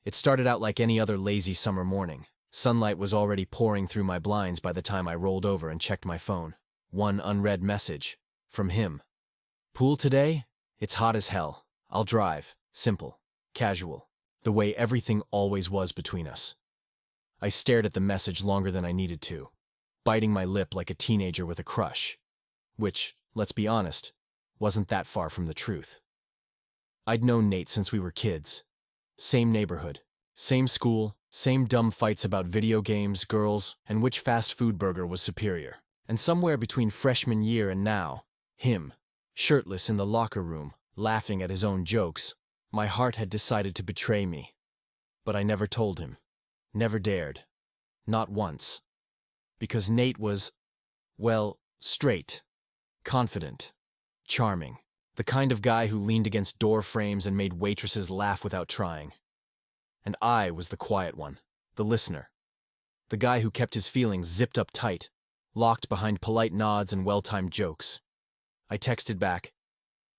It started out like any other lazy summer morning. Sunlight was already pouring through my blinds by the time I rolled over and checked my phone. One unread message. From him. Pool today? It's hot as hell. I'll drive. Simple. Casual. The way everything always was between us. I stared at the message longer than I needed to, biting my lip like a teenager with a crush. Which, let's be honest, wasn't that far from the truth. I'd known Nate since we were kids. Same neighborhood, same school, same dumb fights about video games, girls, and which fast food burger was superior. And somewhere between freshman year and now, him, shirtless in the locker room, laughing at his own jokes, my heart had decided to betray me. But I never told him. Never dared. Not once. Because Nate was, well, straight, confident, charming. The kind of guy who leaned against door frames and made waitresses laugh without trying. And I was the quiet one, the listener. The guy who kept his feelings zipped up tight, locked behind polite nods and well-timed jokes. I texted back,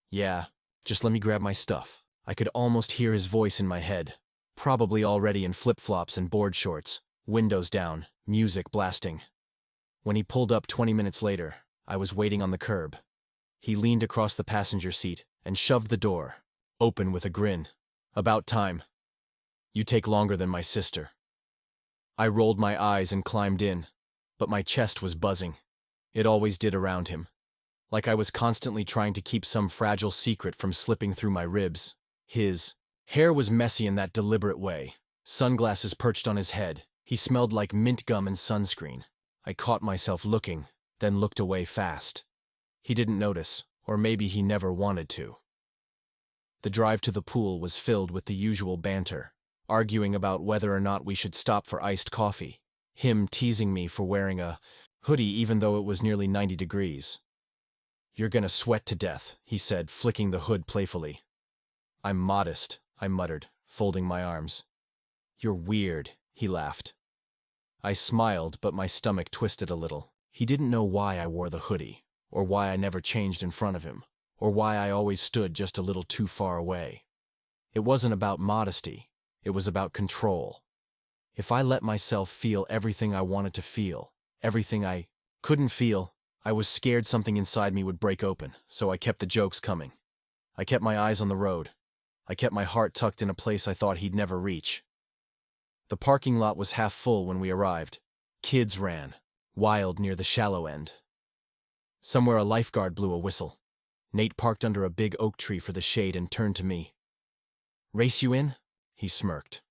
"Yeah, just let me grab my stuff." I could almost hear his voice in my head, probably already in flip-flops and board shorts, windows down, music blasting. When he pulled up 20 minutes later, I was waiting on the curb. He leaned across the passenger seat and shoved the door, open with a grin. "About time. You take longer than my sister." I rolled my eyes and climbed in, but my chest was buzzing. It always did around him. Like I was constantly trying to keep some fragile secret from slipping through my ribs. His hair was messy in that deliberate way. Sunglasses perched on his head. He smelled like mint gum and sunscreen. I caught myself looking, then looked away fast. He didn't notice, or maybe he never wanted to. The drive to the pool was filled with the usual banter, arguing about whether or not we should stop for iced coffee, him teasing me for wearing a hoodie even though it was nearly 90 degrees. "You're gonna sweat to death," he said, flicking the hood playfully. "I'm modest," I muttered, folding my arms. "You're weird," he laughed. I smiled, but my stomach twisted a little. He didn't know why I wore the hoodie, or why I never changed in front of him, or why I always stood just a little too far away. It wasn't about modesty, it was about control. If I let myself feel everything I wanted to feel, everything I couldn't feel, I was scared something inside me would break open, so I kept the jokes coming. I kept my eyes on the road. I kept my heart tucked in a place I thought he'd never reach. The parking lot was half full when we arrived. Kids ran, wild near the shallow end. Somewhere a lifeguard blew a whistle. Nate parked under a big oak tree for the shade and turned to me. "Race you in?" He smirked.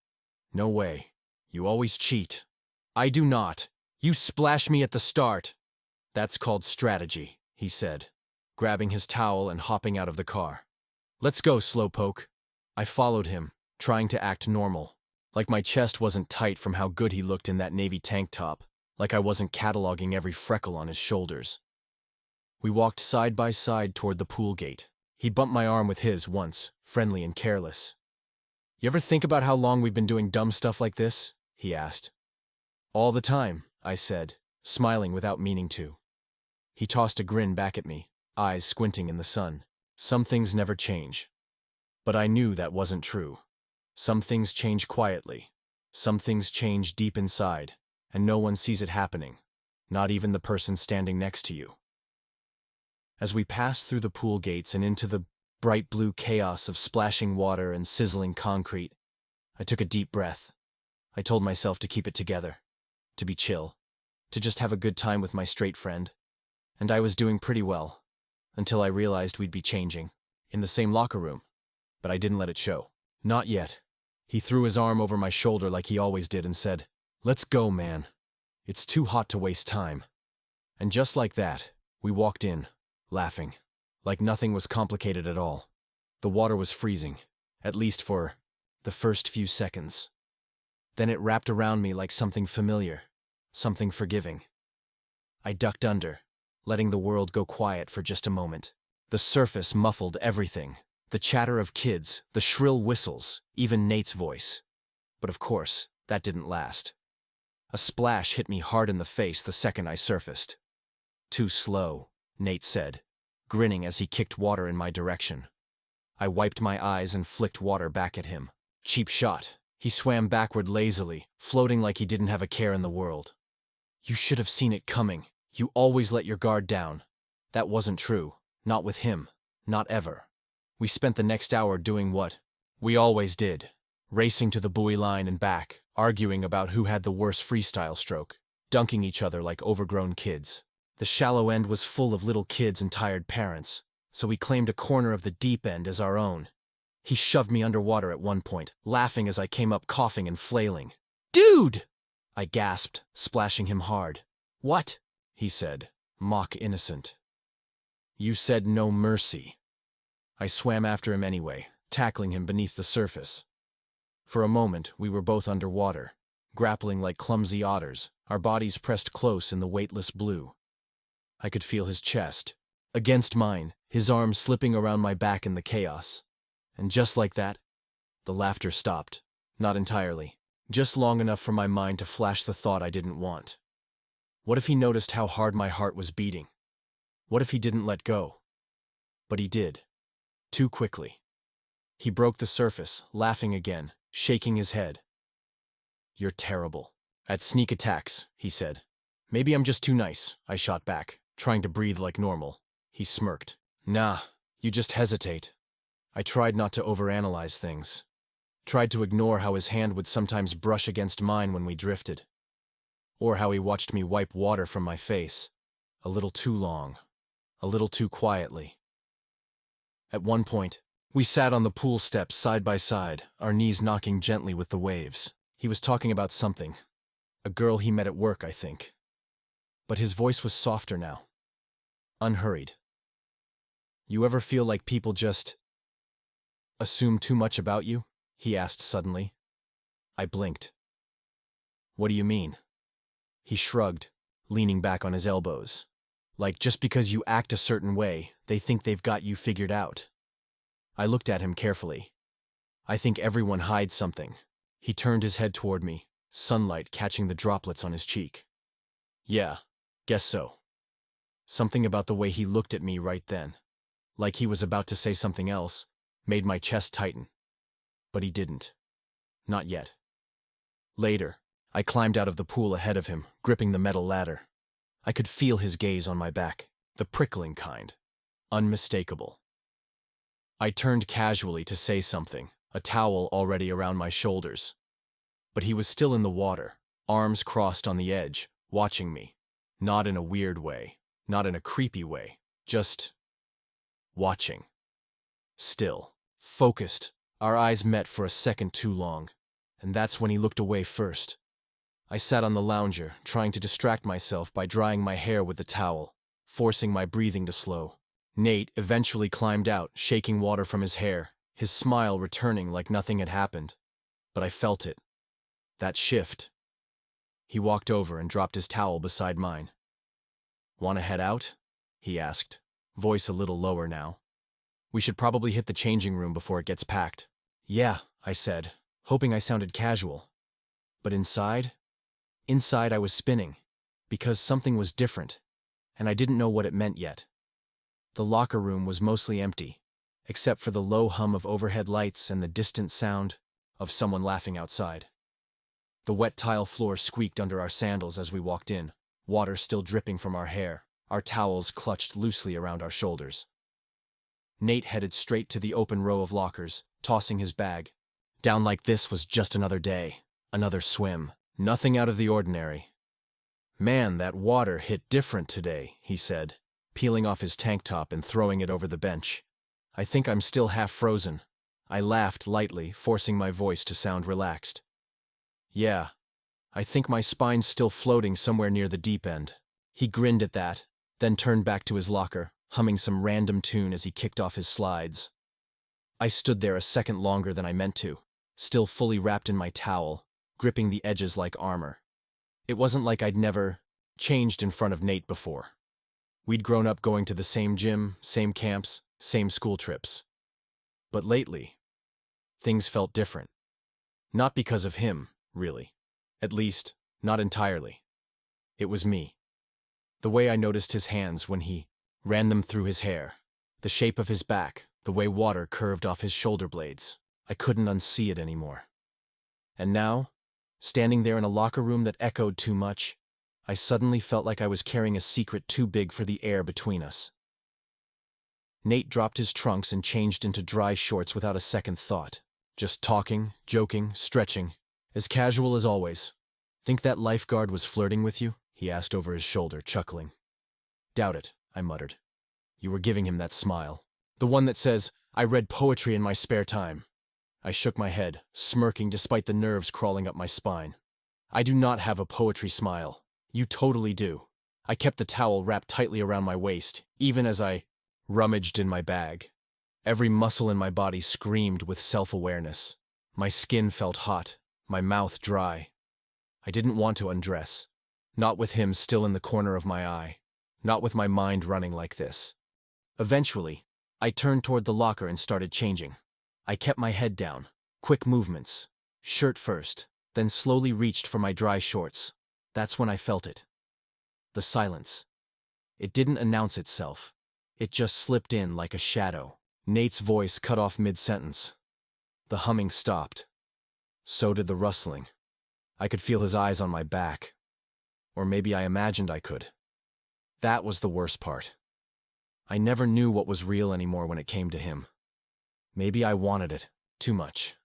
"No way. You always cheat." "I do not. You splash me at the start." "That's called strategy," he said, grabbing his towel and hopping out of the car. "Let's go, slowpoke." I followed him, trying to act normal, like my chest wasn't tight from how good he looked in that navy tank top, like I wasn't cataloging every freckle on his shoulders. We walked side by side toward the pool gate. He bumped my arm with his once, friendly and careless. "You ever think about how long we've been doing dumb stuff like this?" he asked. "All the time," I said, smiling without meaning to. He tossed a grin back at me, eyes squinting in the sun. Some things never change. But I knew that wasn't true. Some things change quietly. Some things change deep inside, and no one sees it happening, not even the person standing next to you. As we passed through the pool gates and into the bright blue chaos of splashing water and sizzling concrete, I took a deep breath. I told myself to keep it together, to be chill, to just have a good time with my straight friend. And I was doing pretty well, until I realized we'd be changing, in the same locker room. But I didn't let it show. "Not yet." He threw his arm over my shoulder like he always did and said, "Let's go, man. It's too hot to waste time." And just like that, we walked in, laughing, like nothing was complicated at all. The water was freezing, at least for the first few seconds. Then it wrapped around me like something familiar, something forgiving. I ducked under, letting the world go quiet for just a moment. The surface muffled everything. The chatter of kids, the shrill whistles, even Nate's voice. But of course, that didn't last. A splash hit me hard in the face the second I surfaced. "Too slow," Nate said, grinning as he kicked water in my direction. I wiped my eyes and flicked water back at him. "Cheap shot," He swam backward lazily, floating like he didn't have a care in the world. You should have seen it coming. You always let your guard down. That wasn't true. Not with him. Not ever. We spent the next hour doing what we always did. Racing to the buoy line and back, arguing about who had the worst freestyle stroke, dunking each other like overgrown kids. The shallow end was full of little kids and tired parents, so we claimed a corner of the deep end as our own. He shoved me underwater at one point, laughing as I came up coughing and flailing. "Dude!" I gasped, splashing him hard. "What?" he said, mock innocent. "You said no mercy." I swam after him anyway, tackling him beneath the surface. For a moment, we were both underwater, grappling like clumsy otters, our bodies pressed close in the weightless blue. I could feel his chest against mine, his arms slipping around my back in the chaos. And just like that, the laughter stopped. Not entirely. Just long enough for my mind to flash the thought I didn't want. What if he noticed how hard my heart was beating? What if he didn't let go? But he did. Too quickly. He broke the surface, laughing again, shaking his head. "You're terrible at sneak attacks," he said. "Maybe I'm just too nice," I shot back, trying to breathe like normal. He smirked. "Nah, you just hesitate." I tried not to overanalyze things. Tried to ignore how his hand would sometimes brush against mine when we drifted. Or how he watched me wipe water from my face. A little too long. A little too quietly. At one point, we sat on the pool steps side by side, our knees knocking gently with the waves. He was talking about something. A girl he met at work, I think. But his voice was softer now. Unhurried. "You ever feel like people just assume too much about you?" he asked suddenly. I blinked. "What do you mean?" He shrugged, leaning back on his elbows. "Like just because you act a certain way, they think they've got you figured out." I looked at him carefully. "I think everyone hides something." He turned his head toward me, sunlight catching the droplets on his cheek. "Yeah, guess so." Something about the way he looked at me right then, like he was about to say something else, made my chest tighten. But he didn't. Not yet. Later, I climbed out of the pool ahead of him, gripping the metal ladder. I could feel his gaze on my back, the prickling kind. Unmistakable. I turned casually to say something, a towel already around my shoulders. But he was still in the water, arms crossed on the edge, watching me. Not in a weird way, not in a creepy way, just watching. Still, focused. Our eyes met for a second too long, and that's when he looked away first. I sat on the lounger, trying to distract myself by drying my hair with the towel, forcing my breathing to slow. Nate eventually climbed out, shaking water from his hair, his smile returning like nothing had happened. But I felt it. That shift. He walked over and dropped his towel beside mine. "Want to head out?" he asked, voice a little lower now. "We should probably hit the changing room before it gets packed." "Yeah," I said, hoping I sounded casual. But inside I was spinning, because something was different, and I didn't know what it meant yet. The locker room was mostly empty, except for the low hum of overhead lights and the distant sound of someone laughing outside. The wet tile floor squeaked under our sandals as we walked in, water still dripping from our hair, our towels clutched loosely around our shoulders. Nate headed straight to the open row of lockers, tossing his bag. Down like this was just another day, another swim, nothing out of the ordinary. "Man, that water hit different today," he said, peeling off his tank top and throwing it over the bench. "I think I'm still half frozen." I laughed lightly, forcing my voice to sound relaxed. "Yeah, I think my spine's still floating somewhere near the deep end." He grinned at that, then turned back to his locker, humming some random tune as he kicked off his slides. I stood there a second longer than I meant to, still fully wrapped in my towel, gripping the edges like armor. It wasn't like I'd never changed in front of Nate before. We'd grown up going to the same gym, same camps, same school trips. But lately, things felt different. Not because of him, really. At least, not entirely. It was me. The way I noticed his hands when he ran them through his hair, the shape of his back, the way water curved off his shoulder blades. I couldn't unsee it anymore. And now, standing there in a locker room that echoed too much, I suddenly felt like I was carrying a secret too big for the air between us. Nate dropped his trunks and changed into dry shorts without a second thought. Just talking, joking, stretching. As casual as always. "Think that lifeguard was flirting with you?" he asked over his shoulder, chuckling. "Doubt it," I muttered. "You were giving him that smile. The one that says, 'I read poetry in my spare time.'" I shook my head, smirking despite the nerves crawling up my spine. "I do not have a poetry smile. You totally do." I kept the towel wrapped tightly around my waist, even as I rummaged in my bag. Every muscle in my body screamed with self-awareness. My skin felt hot, my mouth dry. I didn't want to undress. Not with him still in the corner of my eye. Not with my mind running like this. Eventually, I turned toward the locker and started changing. I kept my head down. Quick movements. Shirt first, then slowly reached for my dry shorts. That's when I felt it. The silence. It didn't announce itself. It just slipped in like a shadow. Nate's voice cut off mid-sentence. The humming stopped. So did the rustling. I could feel his eyes on my back. Or maybe I imagined I could. That was the worst part. I never knew what was real anymore when it came to him. Maybe I wanted it too much.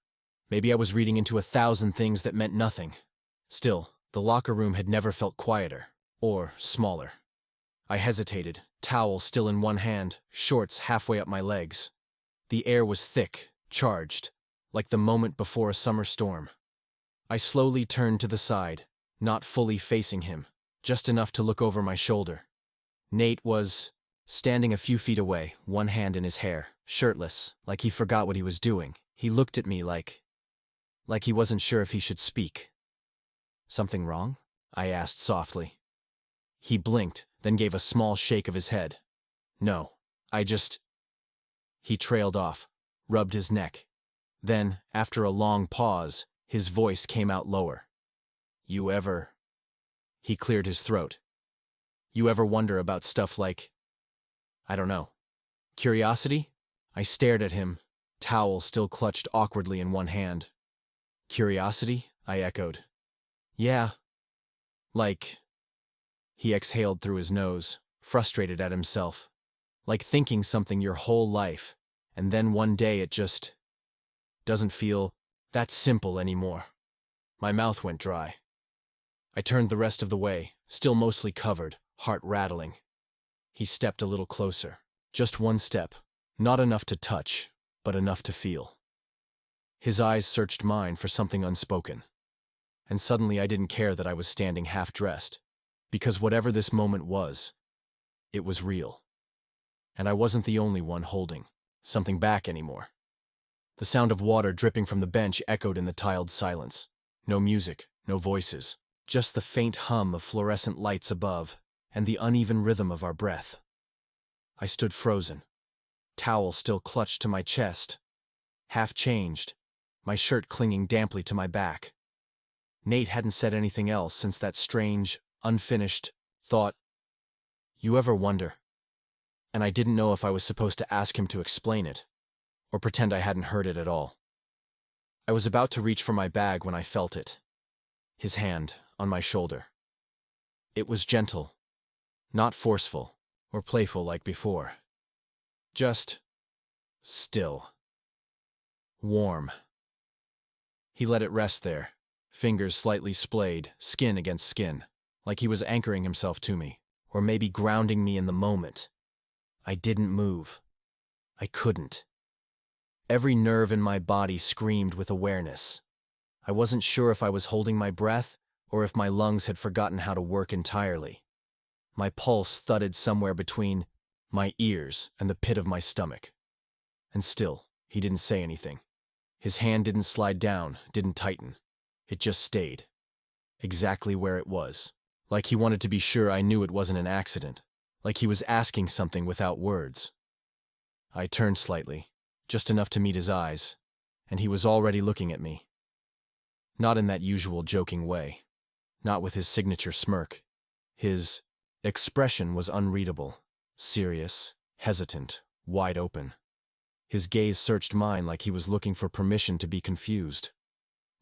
Maybe I was reading into 1,000 things that meant nothing. Still, the locker room had never felt quieter, or smaller. I hesitated, towel still in one hand, shorts halfway up my legs. The air was thick, charged, like the moment before a summer storm. I slowly turned to the side, not fully facing him, just enough to look over my shoulder. Nate was standing a few feet away, one hand in his hair, shirtless, like he forgot what he was doing. He looked at me like he wasn't sure if he should speak. "Something wrong?" I asked softly. He blinked, then gave a small shake of his head. "No, I just—" He trailed off, rubbed his neck. Then, after a long pause, his voice came out lower. "You ever—" He cleared his throat. "You ever wonder about stuff like, I don't know, curiosity?" I stared at him, towel still clutched awkwardly in one hand. "Curiosity?" I echoed. "Yeah. Like—" He exhaled through his nose, frustrated at himself. "Like thinking something your whole life, and then one day it just doesn't feel that simple anymore." My mouth went dry. I turned the rest of the way, still mostly covered, heart rattling. He stepped a little closer. Just one step. Not enough to touch, but enough to feel. His eyes searched mine for something unspoken. And suddenly I didn't care that I was standing half-dressed. Because whatever this moment was, it was real. And I wasn't the only one holding something back anymore. The sound of water dripping from the bench echoed in the tiled silence. No music, no voices. Just the faint hum of fluorescent lights above, and the uneven rhythm of our breath. I stood frozen, towel still clutched to my chest, half changed, my shirt clinging damply to my back. Nate hadn't said anything else since that strange, unfinished thought, "You ever wonder?" And I didn't know if I was supposed to ask him to explain it, or pretend I hadn't heard it at all. I was about to reach for my bag when I felt it. His hand on my shoulder. It was gentle, not forceful or playful like before. Just still. Warm. He let it rest there, fingers slightly splayed, skin against skin, like he was anchoring himself to me, or maybe grounding me in the moment. I didn't move. I couldn't. Every nerve in my body screamed with awareness. I wasn't sure if I was holding my breath or if my lungs had forgotten how to work entirely. My pulse thudded somewhere between my ears and the pit of my stomach. And still, he didn't say anything. His hand didn't slide down, didn't tighten. It just stayed. Exactly where it was. Like he wanted to be sure I knew it wasn't an accident. Like he was asking something without words. I turned slightly, just enough to meet his eyes, and he was already looking at me. Not in that usual joking way. Not with his signature smirk. His expression was unreadable, serious, hesitant, wide open. His gaze searched mine like he was looking for permission to be confused.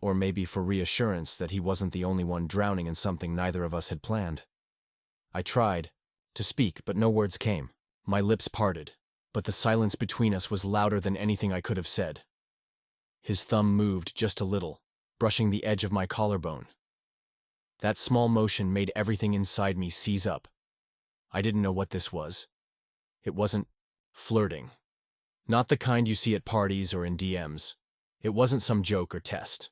Or maybe for reassurance that he wasn't the only one drowning in something neither of us had planned. I tried to speak, but no words came. My lips parted, but the silence between us was louder than anything I could have said. His thumb moved just a little, brushing the edge of my collarbone. That small motion made everything inside me seize up. I didn't know what this was. It wasn't flirting. Not the kind you see at parties or in DMs. It wasn't some joke or test.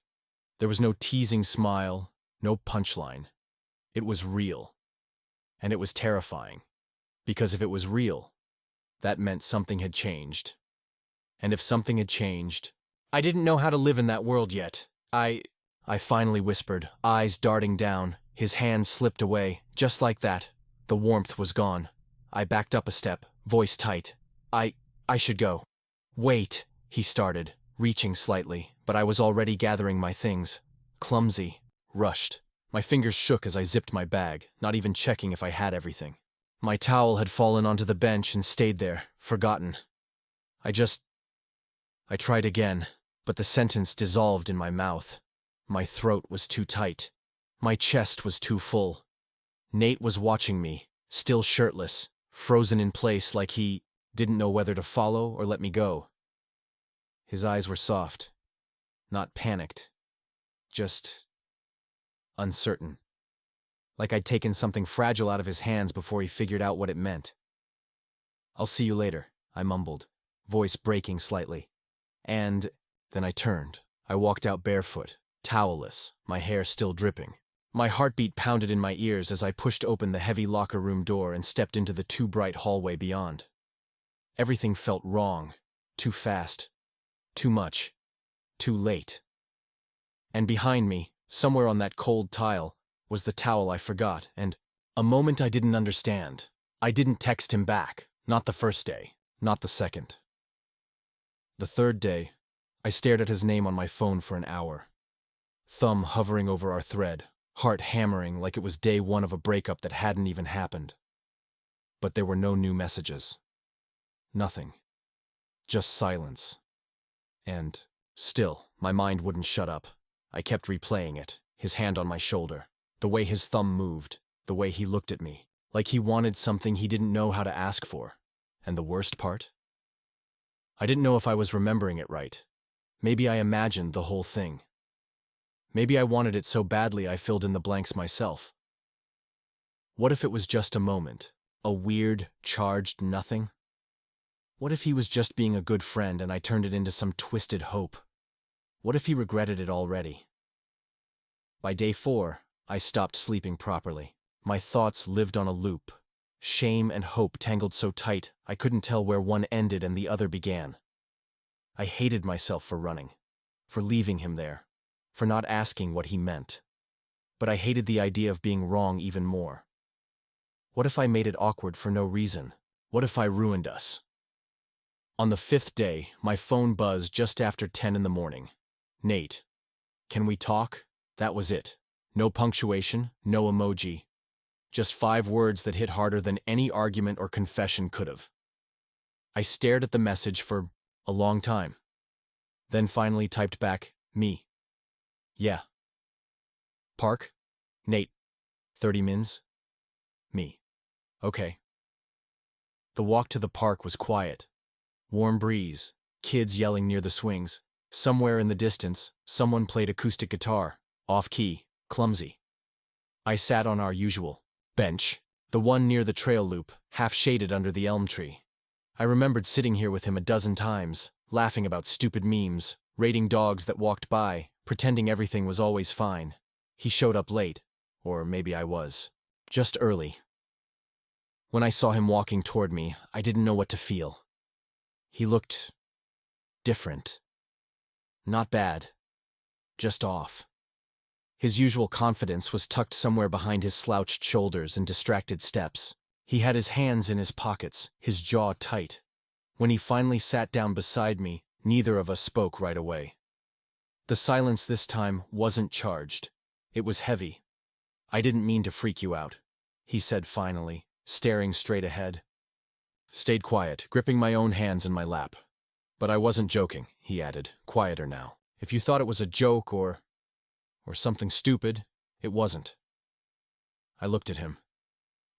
There was no teasing smile, no punchline. It was real. And it was terrifying. Because if it was real, that meant something had changed. And if something had changed, I didn't know how to live in that world yet. I finally whispered, eyes darting down. His hand slipped away, just like that. The warmth was gone. I backed up a step, voice tight. I should go. Wait, he started, reaching slightly, but I was already gathering my things. Clumsy, rushed. My fingers shook as I zipped my bag, not even checking if I had everything. My towel had fallen onto the bench and stayed there, forgotten. I tried again, but the sentence dissolved in my mouth. My throat was too tight. My chest was too full. Nate was watching me, still shirtless, frozen in place like he didn't know whether to follow or let me go. His eyes were soft, not panicked, just uncertain. Like I'd taken something fragile out of his hands before he figured out what it meant. "I'll see you later," I mumbled, voice breaking slightly. And then I turned. I walked out barefoot, towelless, my hair still dripping. My heartbeat pounded in my ears as I pushed open the heavy locker room door and stepped into the too bright hallway beyond. Everything felt wrong, too fast, too much, too late. And behind me, somewhere on that cold tile, was the towel I forgot, and a moment I didn't understand. I didn't text him back, not the first day, not the second. The third day, I stared at his name on my phone for an hour. Thumb hovering over our thread, heart hammering like it was day one of a breakup that hadn't even happened. But there were no new messages. Nothing. Just silence. And, still, my mind wouldn't shut up. I kept replaying it, his hand on my shoulder, the way his thumb moved, the way he looked at me, like he wanted something he didn't know how to ask for. And the worst part? I didn't know if I was remembering it right. Maybe I imagined the whole thing. Maybe I wanted it so badly I filled in the blanks myself. What if it was just a moment? A weird, charged nothing? What if he was just being a good friend and I turned it into some twisted hope? What if he regretted it already? By day 4, I stopped sleeping properly. My thoughts lived on a loop. Shame and hope tangled so tight I couldn't tell where one ended and the other began. I hated myself for running, for leaving him there, for not asking what he meant. But I hated the idea of being wrong even more. What if I made it awkward for no reason? What if I ruined us? On the 5th day, my phone buzzed just after 10 in the morning. "Nate, can we talk?" That was it. No punctuation, no emoji. Just 5 words that hit harder than any argument or confession could have. I stared at the message for a long time. Then finally typed back, "Me. Yeah. Park? Nate. 30 mins? Me. Okay." The walk to the park was quiet. Warm breeze, kids yelling near the swings. Somewhere in the distance, someone played acoustic guitar, off-key, clumsy. I sat on our usual bench, the one near the trail loop, half shaded under the elm tree. I remembered sitting here with him a dozen times, laughing about stupid memes, rating dogs that walked by, pretending everything was always fine. He showed up late, or maybe I was, just early. When I saw him walking toward me, I didn't know what to feel. He looked different. Not bad, just off. His usual confidence was tucked somewhere behind his slouched shoulders and distracted steps. He had his hands in his pockets, his jaw tight. When he finally sat down beside me, neither of us spoke right away. The silence this time wasn't charged. It was heavy. "I didn't mean to freak you out," he said finally, staring straight ahead. Stayed quiet, gripping my own hands in my lap. "But I wasn't joking," he added, quieter now. "If you thought it was a joke or or something stupid. It wasn't. I looked at him.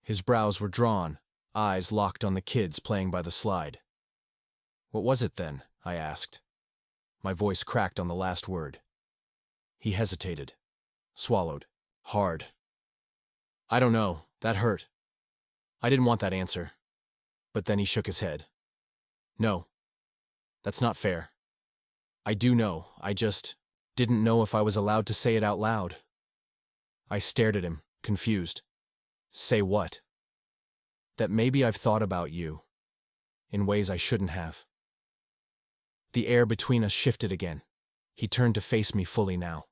His brows were drawn, eyes locked on the kids playing by the slide. What was it then? I asked. My voice cracked on the last word. He hesitated, swallowed, hard. I don't know, that hurt. I didn't want that answer. But then he shook his head. No, that's not fair. I do know, I just didn't know if I was allowed to say it out loud. I stared at him, confused. Say what? That maybe I've thought about you, in ways I shouldn't have. The air between us shifted again. He turned to face me fully now.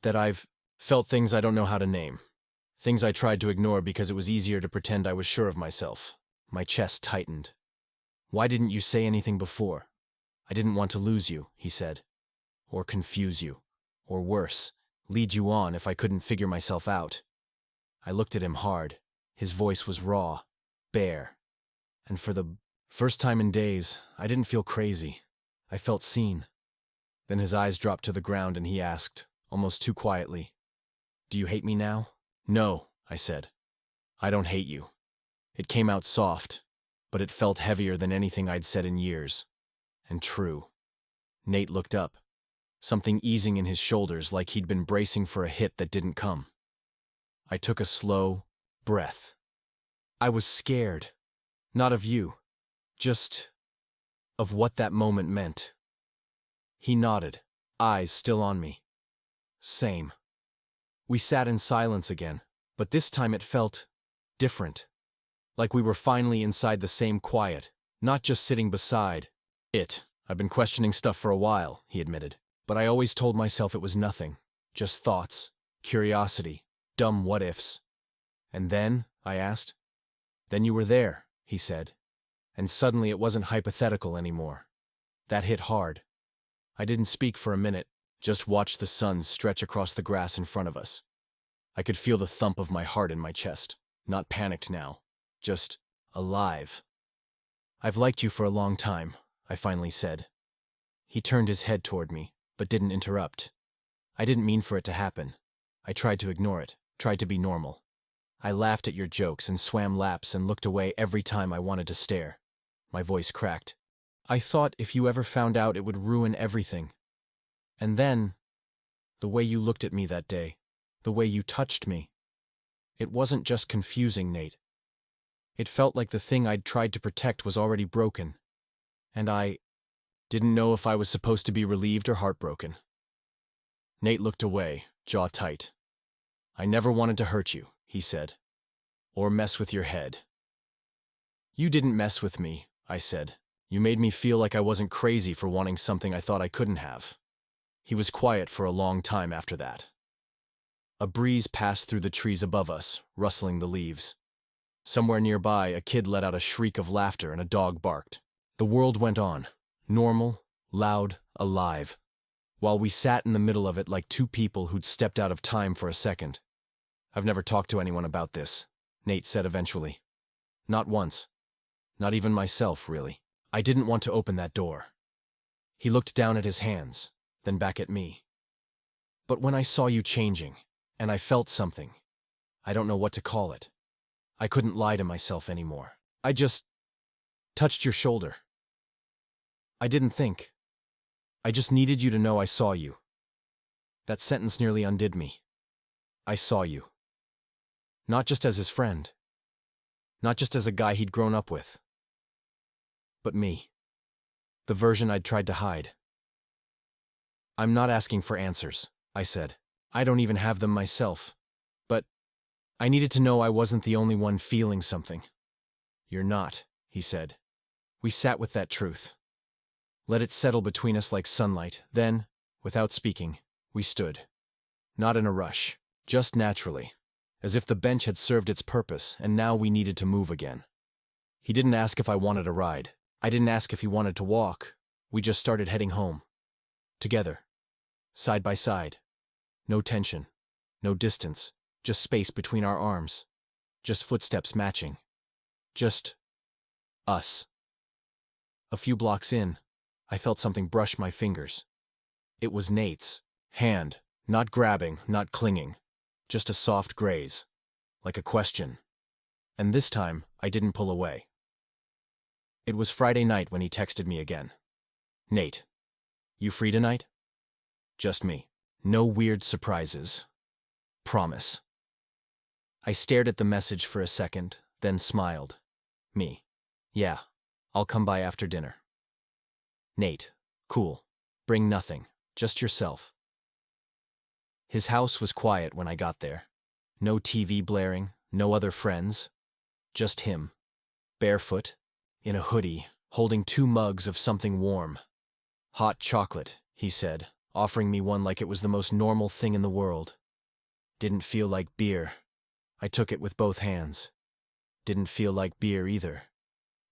That I've felt things I don't know how to name. Things I tried to ignore because it was easier to pretend I was sure of myself. My chest tightened. Why didn't you say anything before? I didn't want to lose you, he said. Or confuse you. Or worse, lead you on if I couldn't figure myself out. I looked at him hard. His voice was raw, bare. And for the first time in days, I didn't feel crazy. I felt seen. Then his eyes dropped to the ground and he asked, almost too quietly, "Do you hate me now?" "No," I said. "I don't hate you." It came out soft, but it felt heavier than anything I'd said in years. And true. Nate looked up, something easing in his shoulders like he'd been bracing for a hit that didn't come. I took a slow breath. I was scared. Not of you. Just of what that moment meant. He nodded, eyes still on me. Same. We sat in silence again, but this time it felt different. Like we were finally inside the same quiet, not just sitting beside it. I've been questioning stuff for a while, he admitted, but I always told myself it was nothing. Just thoughts, curiosity, dumb what-ifs. And then, I asked. Then you were there, he said. And suddenly it wasn't hypothetical anymore. That hit hard. I didn't speak for a minute, just watched the sun stretch across the grass in front of us. I could feel the thump of my heart in my chest, not panicked now, just alive. I've liked you for a long time, I finally said. He turned his head toward me, but didn't interrupt. I didn't mean for it to happen. I tried to ignore it, tried to be normal. I laughed at your jokes and swam laps and looked away every time I wanted to stare. My voice cracked. I thought if you ever found out it would ruin everything. And then, the way you looked at me that day, the way you touched me, it wasn't just confusing, Nate. It felt like the thing I'd tried to protect was already broken. And I didn't know if I was supposed to be relieved or heartbroken. Nate looked away, jaw tight. I never wanted to hurt you, he said. Or mess with your head. You didn't mess with me, I said. You made me feel like I wasn't crazy for wanting something I thought I couldn't have. He was quiet for a long time after that. A breeze passed through the trees above us, rustling the leaves. Somewhere nearby, a kid let out a shriek of laughter and a dog barked. The world went on, normal, loud, alive, while we sat in the middle of it like two people who'd stepped out of time for a second. I've never talked to anyone about this, Nate said eventually. Not once. Not even myself, really. I didn't want to open that door. He looked down at his hands, then back at me. But when I saw you changing, and I felt something, I don't know what to call it. I couldn't lie to myself anymore. I just touched your shoulder. I didn't think. I just needed you to know I saw you. That sentence nearly undid me. I saw you. Not just as his friend. Not just as a guy he'd grown up with. But me. The version I'd tried to hide. I'm not asking for answers, I said. I don't even have them myself. But I needed to know I wasn't the only one feeling something. You're not, he said. We sat with that truth. Let it settle between us like sunlight. Then, without speaking, we stood. Not in a rush, just naturally, as if the bench had served its purpose and now we needed to move again. He didn't ask if I wanted a ride. I didn't ask if he wanted to walk. We just started heading home. Together. Side by side. No tension. No distance. Just space between our arms. Just footsteps matching. Just us. A few blocks in, I felt something brush my fingers. It was Nate's hand, Not grabbing, not clinging. Just a soft graze. Like a question. And this time, I didn't pull away. It was Friday night when he texted me again. "Nate, you free tonight?" Just me. No weird surprises. Promise. I stared at the message for a second, then smiled. Me. "Yeah, I'll come by after dinner." Nate. "Cool. Bring nothing. Just yourself." His house was quiet when I got there. No TV blaring, no other friends. Just him. Barefoot, in a hoodie, holding 2 mugs of something warm. "Hot chocolate," he said, offering me one like it was the most normal thing in the world. Didn't feel like beer. I took it with both hands. Didn't feel like beer either.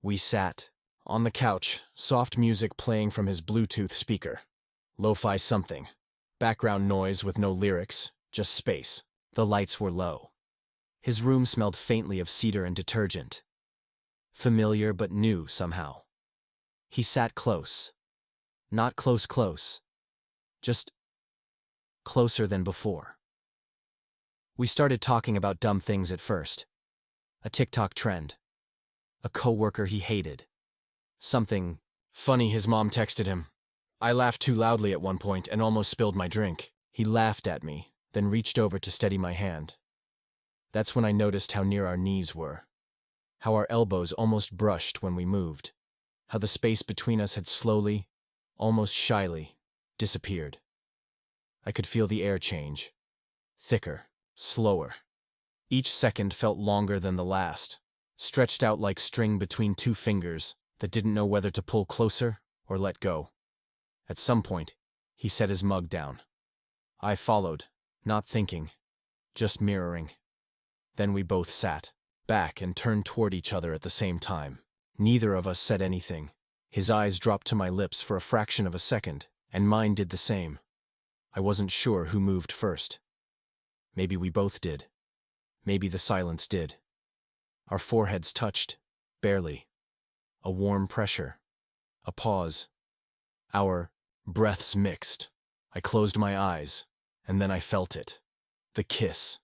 We sat on the couch, soft music playing from his Bluetooth speaker. Lo-fi something. Background noise with no lyrics, just space. The lights were low. His room smelled faintly of cedar and detergent. Familiar but new somehow. He sat close. Not close. Just closer than before. We started talking about dumb things at first. A TikTok trend. A coworker he hated. Something funny his mom texted him. I laughed too loudly at one point and almost spilled my drink. He laughed at me, then reached over to steady my hand. That's when I noticed how near our knees were. How our elbows almost brushed when we moved. How the space between us had slowly, almost shyly, disappeared. I could feel the air change. Thicker, slower. Each second felt longer than the last, stretched out like string between 2 fingers that didn't know whether to pull closer or let go. At some point, he set his mug down. I followed, not thinking, just mirroring. Then we both sat back and turned toward each other at the same time. Neither of us said anything. His eyes dropped to my lips for a fraction of a second, and mine did the same. I wasn't sure who moved first. Maybe we both did. Maybe the silence did. Our foreheads touched, barely. A warm pressure. A pause. Our breaths mixed. I closed my eyes, and then I felt it. The kiss.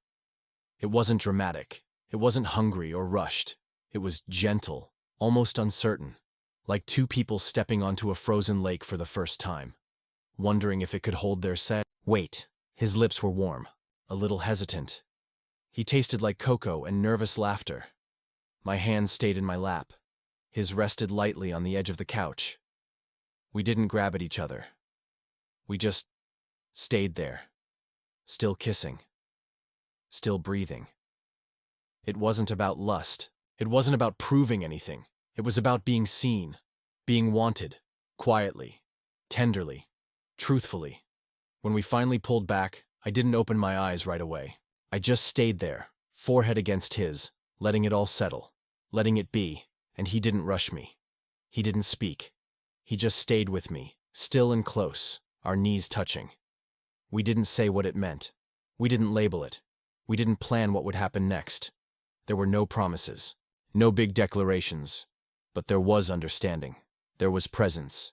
It wasn't dramatic. It wasn't hungry or rushed. It was gentle, almost uncertain, like 2 people stepping onto a frozen lake for the first time, wondering if it could hold their scent. Wait. His lips were warm, a little hesitant. He tasted like cocoa and nervous laughter. My hands stayed in my lap. His rested lightly on the edge of the couch. We didn't grab at each other. We just stayed there, still kissing, still breathing. It wasn't about lust. It wasn't about proving anything. It was about being seen, being wanted, quietly, tenderly, truthfully. When we finally pulled back, I didn't open my eyes right away. I just stayed there, forehead against his, letting it all settle, letting it be, and he didn't rush me. He didn't speak. He just stayed with me, still and close, our knees touching. We didn't say what it meant. We didn't label it. We didn't plan what would happen next. There were no promises, no big declarations, but there was understanding. There was presence.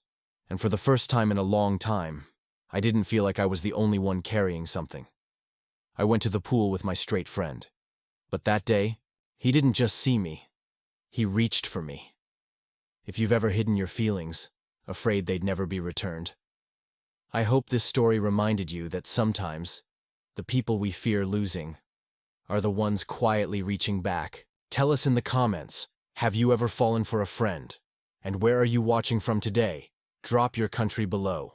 And for the first time in a long time, I didn't feel like I was the only one carrying something. I went to the pool with my straight friend. But that day, he didn't just see me. He reached for me. If you've ever hidden your feelings, afraid they'd never be returned, I hope this story reminded you that sometimes, the people we fear losing are the ones quietly reaching back. Tell us in the comments, have you ever fallen for a friend? And where are you watching from today? Drop your country below.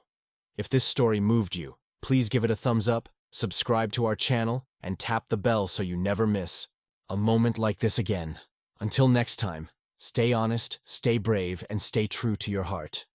If this story moved you, please give it a thumbs up, subscribe to our channel, and tap the bell so you never miss a moment like this again. Until next time, stay honest, stay brave, and stay true to your heart.